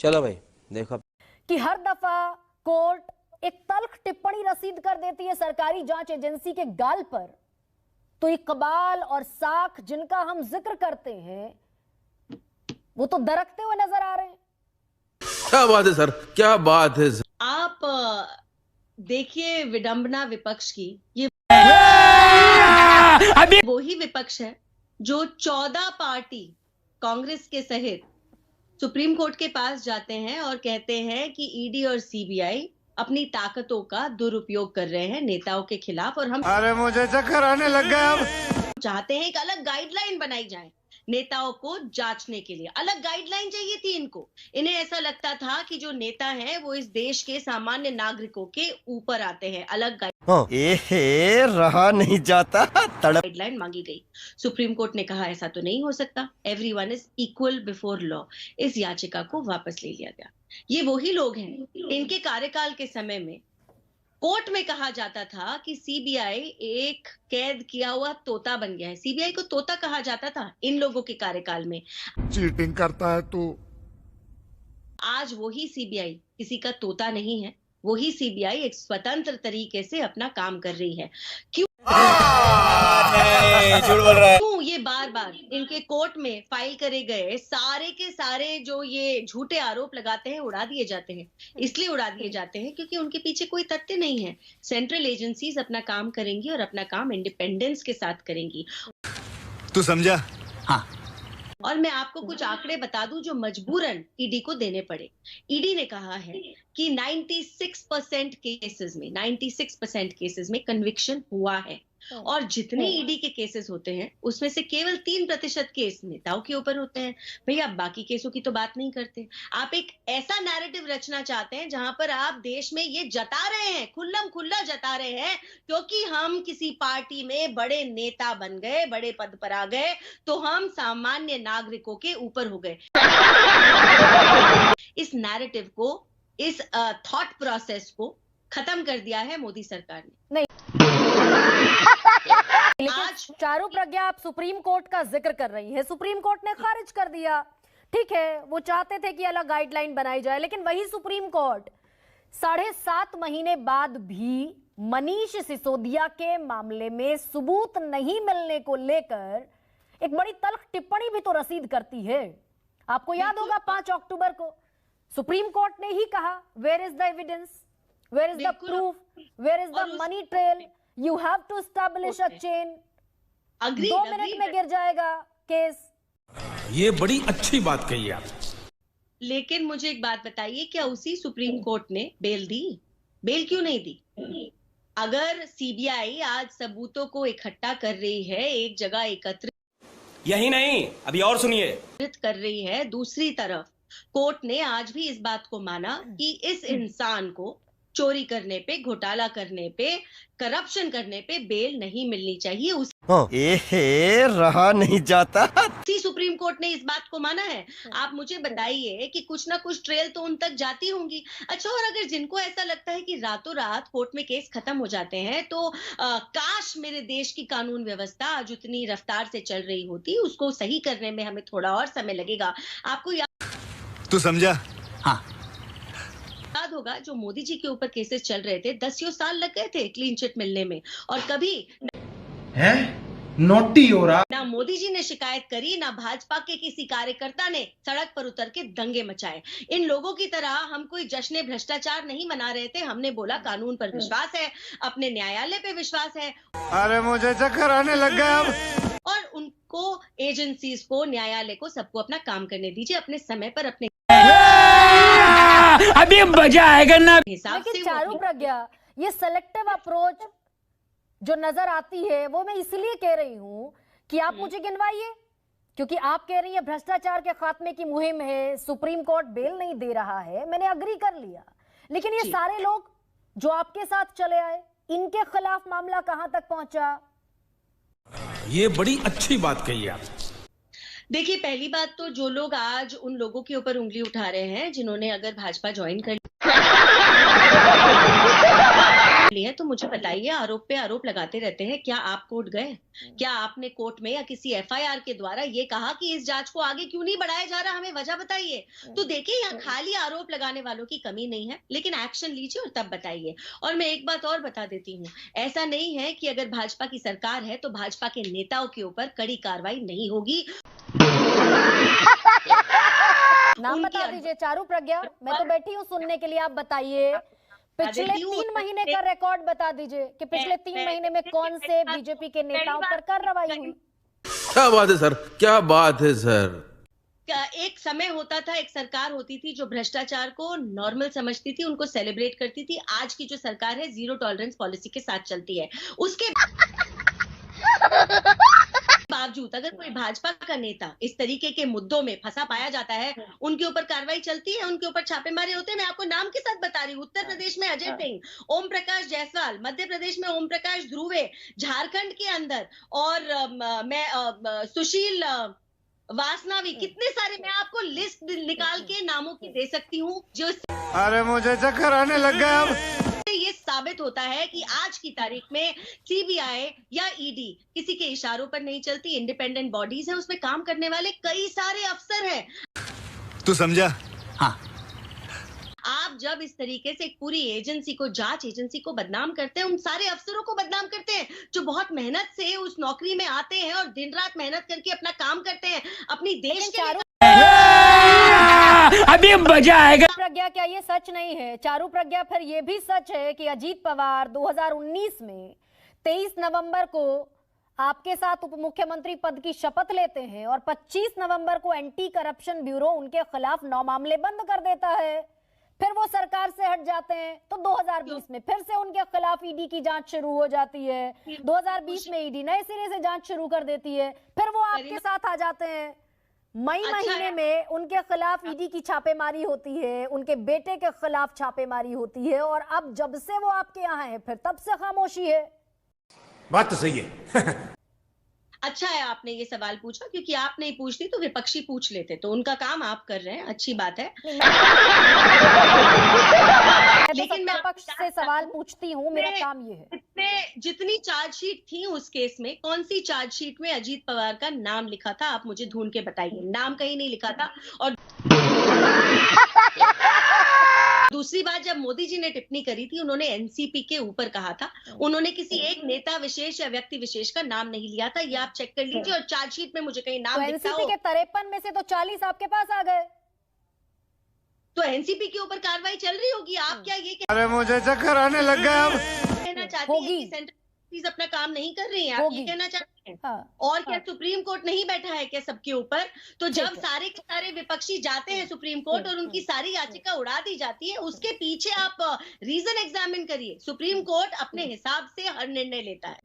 चलो भाई देखो कि हर दफा कोर्ट एक तल्ख टिप्पणी रसीद कर देती है सरकारी जांच एजेंसी के गाल पर, तो इकबाल और साख जिनका हम जिक्र करते हैं वो तो दरकते हुए नजर आ रहे हैं। क्या बात है सर, क्या बात है सर। आप देखिए विडंबना विपक्ष की, ये वही विपक्ष है जो 14 पार्टी कांग्रेस के सहित सुप्रीम कोर्ट के पास जाते हैं और कहते हैं कि ईडी और सीबीआई अपनी ताकतों का दुरुपयोग कर रहे हैं नेताओं के खिलाफ, और हम अरे मुझे चक्कर आने लग गया। अब चाहते हैं एक अलग गाइडलाइन बनाई जाए नेताओं को जांचने के लिए। अलग गाइडलाइन चाहिए थी इनको। इन्हें ऐसा लगता था कि जो नेता हैं वो इस देश के सामान्य नागरिकों के ऊपर आते हैं। अलग रहा नहीं जाता, गाइडलाइन मांगी गई। सुप्रीम कोर्ट ने कहा ऐसा तो नहीं हो सकता, everyone is equal before law. इस याचिका को वापस ले लिया गया। ये वही लोग हैं, इनके कार्यकाल के समय में कोर्ट में कहा जाता था कि सीबीआई एक कैद किया हुआ तोता बन गया है। सीबीआई को तोता कहा जाता था इन लोगों के कार्यकाल में। चीटिंग करता है तू। आज वही सीबीआई किसी का तोता नहीं है। वही सीबीआई एक स्वतंत्र तरीके से अपना काम कर रही है। क्यों झूठ बोल रहा है। क्यों ये बार बार इनके कोर्ट में फाइल करे गए सारे के सारे जो ये झूठे आरोप लगाते हैं उड़ा दिए जाते हैं? इसलिए उड़ा दिए जाते हैं क्योंकि उनके पीछे कोई तथ्य नहीं है। सेंट्रल एजेंसीज अपना काम करेंगी और अपना काम इंडिपेंडेंस के साथ करेंगी। तू समझा? हाँ। और मैं आपको कुछ आंकड़े बता दूं जो मजबूरन ईडी को देने पड़े। ईडी ने कहा है कि 96% केसेस में कन्विक्शन हुआ है, और जितने ईडी के केसेस होते हैं उसमें से केवल 3% केस नेताओं के ऊपर होते हैं। भैया बाकी केसों की तो बात नहीं करते। आप एक ऐसा नैरेटिव रचना चाहते हैं जहां पर आप देश में ये जता रहे हैं, खुल्लम खुल्ला जता रहे हैं, क्योंकि हम किसी पार्टी में बड़े नेता बन गए, बड़े पद पर आ गए, तो हम सामान्य नागरिकों के ऊपर हो गए। इस नैरेटिव को, इस थॉट प्रोसेस को खत्म कर दिया है मोदी सरकार ने। नहीं आज चारू प्रज्ञा आप सुप्रीम कोर्ट का जिक्र कर रही है, सुप्रीम कोर्ट ने खारिज कर दिया। ठीक है, वो चाहते थे कि अलग गाइडलाइन बनाई जाए, लेकिन वही सुप्रीम कोर्ट 7.5 महीने बाद भी मनीष सिसोदिया के मामले में सबूत नहीं मिलने को लेकर एक बड़ी तल्ख टिप्पणी भी तो रसीद करती है। आपको याद होगा 5 अक्टूबर को सुप्रीम कोर्ट ने ही कहा, where is the evidence, where is the proof, where is the money trail, you have to establish a chain. 2 minute में गिर जाएगा केस। ये बड़ी अच्छी बात कही आप। लेकिन मुझे एक बात बताइए, क्या उसी सुप्रीम कोर्ट ने बेल दी? बेल क्यों नहीं दी? अगर सीबीआई आज सबूतों को इकट्ठा कर रही है, एक जगह एकत्रित, यही नहीं अभी और सुनिए, कर रही है, दूसरी तरफ कोर्ट ने आज भी इस बात को माना कि इस इंसान को चोरी करने पे, घोटाला करने पे, करप्शन करने पे बेल नहीं मिलनी चाहिए। रहा नहीं जाता। उसी सुप्रीम कोर्ट ने इस बात को माना है। आप मुझे बताइए कि कुछ ना कुछ ट्रेल तो उन तक जाती होंगी। अच्छा, और अगर जिनको ऐसा लगता है कि रातों रात कोर्ट में केस खत्म हो जाते हैं, तो काश मेरे देश की कानून व्यवस्था आज उतनी रफ्तार से चल रही होती, उसको सही करने में हमें थोड़ा और समय लगेगा। आपको तू समझा? हाँ। याद होगा जो मोदी जी के ऊपर केसेस चल रहे थे, 10 साल लग गए थे क्लीन चिट मिलने में, और कभी है नोटी हो रहा। ना मोदी जी ने शिकायत करी, ना भाजपा के किसी कार्यकर्ता ने सड़क पर उतर के दंगे मचाए। इन लोगों की तरह हम कोई जश्न भ्रष्टाचार नहीं मना रहे थे। हमने बोला कानून पर विश्वास है, अपने न्यायालय पे विश्वास है। अरे मुझे चक्कर आने लग गया। अब और उनको, एजेंसीज को, न्यायालय को, सबको अपना काम करने दीजिए, अपने समय पर, अपने अभी मजा आएगा ना। हिसाब से। चारू प्रज्ञा, ये सेलेक्टिव अप्रोच जो नजर आती है वो मैं इसलिए कह रही हूं कि आप मुझे गिनवाइए, क्योंकि आप कह रही है भ्रष्टाचार के खात्मे की मुहिम है, सुप्रीम कोर्ट बेल नहीं दे रहा है, मैंने अग्री कर लिया, लेकिन ये सारे लोग जो आपके साथ चले आए, इनके खिलाफ मामला कहां तक पहुंचा? ये बड़ी अच्छी बात कही आप। देखिए, पहली बात तो जो लोग आज उन लोगों के ऊपर उंगली उठा रहे हैं जिन्होंने अगर भाजपा ज्वाइन कर है तो मुझे बताइए, आरोप पे आरोप लगाते रहते हैं, क्या आप कोर्ट गए? क्या आपने कोर्ट में या किसी एफआईआर के द्वारा ये कहा कि इस जांच को आगे क्यों नहीं बढ़ाया जा रहा, हमें वजह बताइए। तो देखिए, यहाँ खाली आरोप लगाने वालों की कमी नहीं है, लेकिन एक्शन लीजिए और तब बताइए। और मैं एक बात और बता देती हूँ, ऐसा नहीं है कि अगर भाजपा की सरकार है तो भाजपा के नेताओं के ऊपर कड़ी कार्रवाई नहीं होगी। नाम बता दीजिए चारू प्रज्ञा, मैं तो बैठी हूँ सुनने के लिए, आप बताइए पिछले 3 महीने का रिकॉर्ड बता दीजिए कि पिछले 3 महीने में कौन से बीजेपी के नेताओं पर कार्रवाई हुई। क्या बात है सर, क्या बात है सर। एक समय होता था, एक सरकार होती थी जो भ्रष्टाचार को नॉर्मल समझती थी, उनको सेलिब्रेट करती थी। आज की जो सरकार है जीरो टॉलरेंस पॉलिसी के साथ चलती है। उसके बावजूद अगर कोई भाजपा का नेता इस तरीके के मुद्दों में फंसा पाया जाता है, उनके ऊपर कार्रवाई चलती है, उनके ऊपर छापेमारी होते हैं। मैं आपको नाम के साथ बता रही हूँ, उत्तर प्रदेश में अजय सिंह, ओम प्रकाश जायसवाल, मध्य प्रदेश में ओम प्रकाश ध्रुवे, झारखंड के अंदर और सुशील वासनावी, कितने सारे मैं आपको लिस्ट निकाल के नामों की दे सकती हूँ जो अरे मुझे चक्कर आने लग गया अब। ये साबित होता है कि आज की तारीख में सीबीआई या ईडी किसी के इशारों पर नहीं चलती। इंडिपेंडेंट बॉडीज हैं, उसमें काम करने वाले कई सारे अफसर हैं। तू समझा? हाँ। आप जब इस तरीके से एक पूरी एजेंसी को, जांच एजेंसी को बदनाम करते हैं, उन सारे अफसरों को बदनाम करते हैं जो बहुत मेहनत से उस नौकरी में आते हैं और दिन रात मेहनत करके अपना काम करते हैं, अपनी देश के लिए। अभी मजा आएगा। प्रज्ञा, क्या ये सच नहीं है चारू प्रज्ञा? फिर ये भी सच है कि अजीत पवार 2019 में 23 नवंबर को आपके साथ उप मुख्यमंत्री पद की शपथ लेते हैं और 25 नवंबर को एंटी करप्शन ब्यूरो उनके खिलाफ 9 मामले बंद कर देता है। फिर वो सरकार से हट जाते हैं तो 2020 में फिर से उनके खिलाफ ईडी की जांच शुरू हो जाती है। 2020 में ईडी नए सिरे से जांच शुरू कर देती है, फिर वो आपके साथ आ जाते हैं। मई महीने में उनके खिलाफ ईडी की छापेमारी होती है, उनके बेटे के खिलाफ छापेमारी होती है, और अब जब से वो आपके यहाँ है फिर तब से खामोशी है। बात तो सही है। अच्छा है आपने ये सवाल पूछा, क्योंकि आप नहीं पूछती तो विपक्षी पूछ लेते, तो उनका काम आप कर रहे हैं, अच्छी बात है। लेकिन मैं पक्ष से सवाल पूछती हूँ, मेरा काम ये है। जितनी चार्जशीट थी उस केस में, कौन सी चार्जशीट में अजीत पवार का नाम लिखा था? आप मुझे ढूंढ के बताइए। नाम कहीं नहीं लिखा था। और दूसरी बात, जब मोदी जी ने टिप्पणी करी थी, उन्होंने एनसीपी के ऊपर कहा था, उन्होंने किसी एक नेता विशेष या व्यक्ति विशेष का नाम नहीं लिया था। ये आप चेक कर लीजिए, और चार्जशीट में मुझे कहीं नाम तो दिखता हो। एनसीपी के 53 में से तो 40 आपके पास आ गए, तो एनसीपी के ऊपर कार्रवाई चल रही होगी। आप क्या ये अरे मुझे चक्कर आने लग गया अब। कहना चाहती हैं कि सेंट्रल एजेंसीज अपना काम नहीं कर रही हैं? आप ये कहना चाहते हैं? हाँ, और क्या सुप्रीम कोर्ट नहीं बैठा है क्या सबके ऊपर? तो जब सारे के सारे विपक्षी जाते हैं सुप्रीम कोर्ट और उनकी सारी याचिका उड़ा दी जाती है, उसके पीछे आप रीजन एग्जामिन करिए। सुप्रीम कोर्ट अपने हिसाब से हर निर्णय लेता है।